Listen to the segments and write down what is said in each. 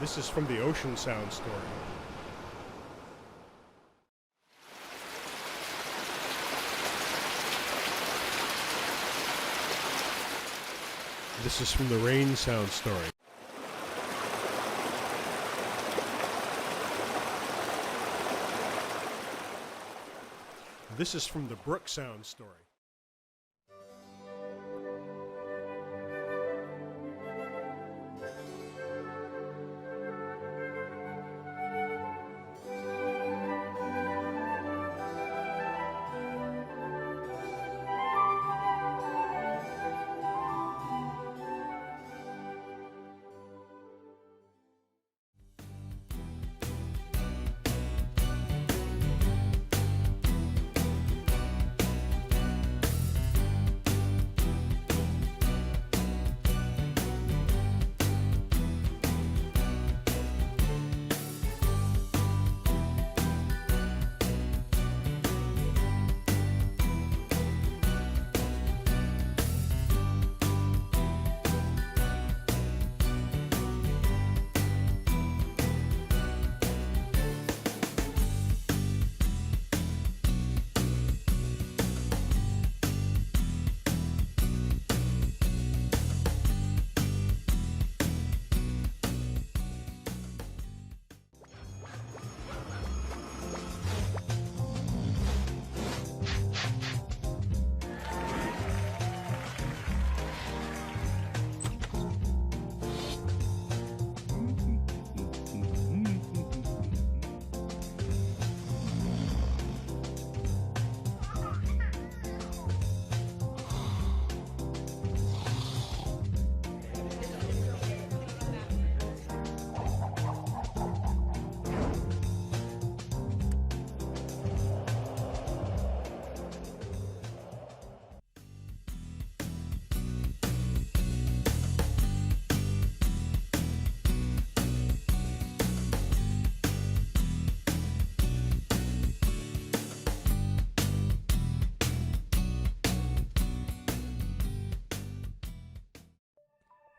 This is from the Ocean Sound story. This is from the Rain Sound story. This is from the Brook Sound story.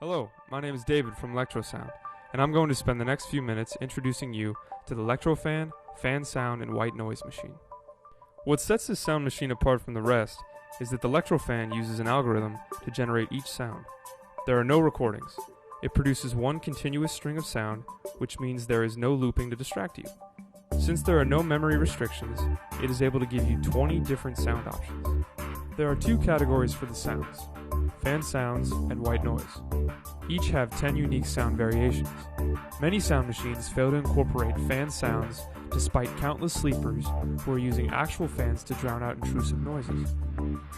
Hello, my name is David from Electrosound, and I'm going to spend the next few minutes introducing you to the Electrofan, Fan Sound, and White Noise machine. What sets this sound machine apart from the rest is that the Electrofan uses an algorithm to generate each sound. There are no recordings. It produces one continuous string of sound, which means there is no looping to distract you. Since there are no memory restrictions, it is able to give you 20 different sound options. There are two categories for the sounds: fan sounds and white noise. Each have 10 unique sound variations. Many sound machines fail to incorporate fan sounds despite countless sleepers who are using actual fans to drown out intrusive noises.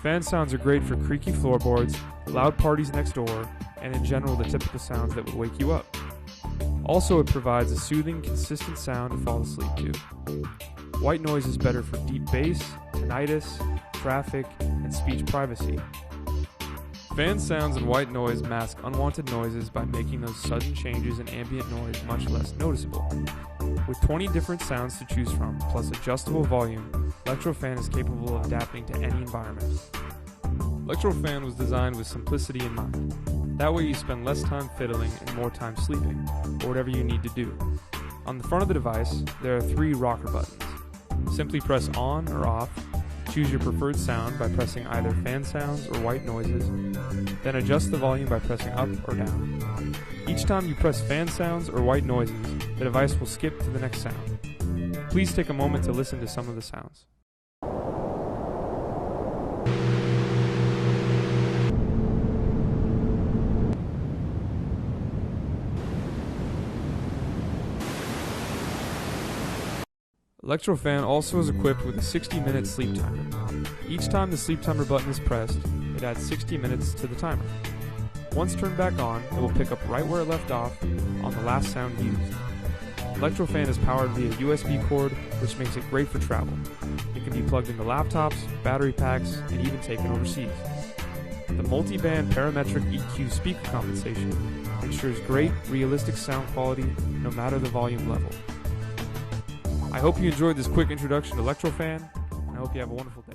Fan sounds are great for creaky floorboards, loud parties next door, and in general the typical sounds that would wake you up. Also, it provides a soothing, consistent sound to fall asleep to. White noise is better for deep bass, tinnitus, traffic, and speech privacy. Fan sounds and white noise mask unwanted noises by making those sudden changes in ambient noise much less noticeable. With 20 different sounds to choose from, plus adjustable volume, Electrofan is capable of adapting to any environment. Electrofan was designed with simplicity in mind. That way you spend less time fiddling and more time sleeping, or whatever you need to do. On the front of the device, there are 3 rocker buttons. Simply press on or off, choose your preferred sound by pressing either fan sounds or white noises, then adjust the volume by pressing up or down. Each time you press fan sounds or white noises, the device will skip to the next sound. Please take a moment to listen to some of the sounds. Electrofan also is equipped with a 60-minute sleep timer. Each time the sleep timer button is pressed, it adds 60 minutes to the timer. Once turned back on, it will pick up right where it left off on the last sound used. Electrofan is powered via USB cord, which makes it great for travel. It can be plugged into laptops, battery packs, and even taken overseas. The multi-band parametric EQ speaker compensation ensures great, realistic sound quality no matter the volume level. I hope you enjoyed this quick introduction to Electrofan, and I hope you have a wonderful day.